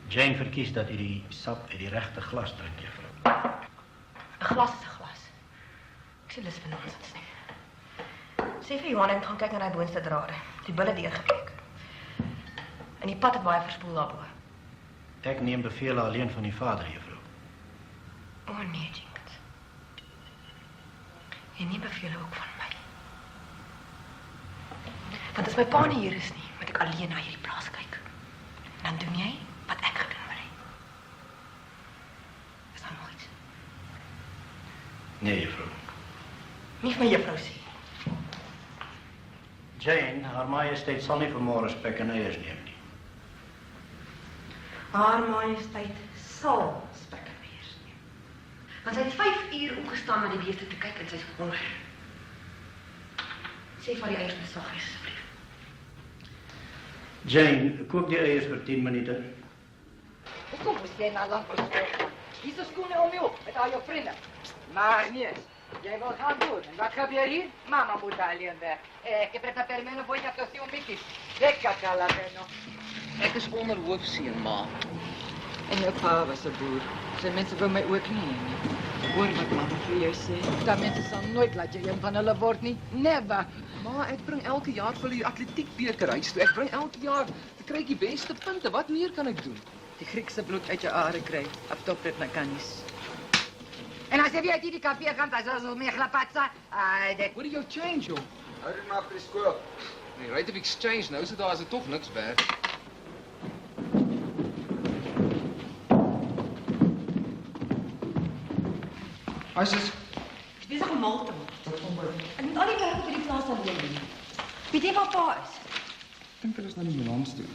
Jane verkies dat jy die sap uit die regte glas drink, juffrou. 'n Glas is 'n glas. Ek sê lus vir nonsens nie. Sê vir Johan en gaan kyk na daai boonste drade. Die bulle deurgebreek. En die pad het baie verspoel daarbo. Ek neem bevele alleen van die vader, juffrou. O nee, Jenkins. Jy neem bevele ook van my. Want as my pa nie hier is nie, moet ek alleen na hierdie plaas kyk. En dan doen jy wat ek gedoen wil hê. Is daar nog iets? Nee, juffrou. Nie vir my juffrou sê. Jane, haar majesteit sal nie vanmôre spek en eiers neem nie. Haar majesteit sal spek en eiers neem. Want sy het 5 uur opgestaan om die beeste te kyk en sy is honger. Sê vir die eiers met saggies asseblief. Jane, kook die eiers vir 10 minute. Hoekom moes jy na lank bespreek? Hier is skoene om jou op, met al jou vrienden. Maar nee, jij wil gaan doen. En wat gebeurt hier? Mama moet alleen weg. Que presta per me no voy a toser un Mickey. Deca calaveno. Ek is onderhoofseun, ma. En jou pa was 'n boer. Sy mense wou my ook nie hê nie. Hoor wat mama vir jou sê. Dat mensen sal nooit laat jy een van hulle word nie. Never. Ma, ek bring elke jaar vir die atletiekbeker huis toe. Ek bring elke jaar te kry die beste punte. Wat meer kan ek doen? Die Griekse bloed uit jou are kry. Op top dit na kannies. En as jy weer uit die kafee gaan, dan sal ons meer glapatsa. What do you change, joh? Hou dit maar vir die skool. Nee, rate of exchange nou, so daar is dit tog niks werd. Isis, Ek is besig om mal te word. Ek moet al die werk op hierdie plaas alleen doen. Weet jy waar pa is? ek dink hulle is nou nie Milans toe.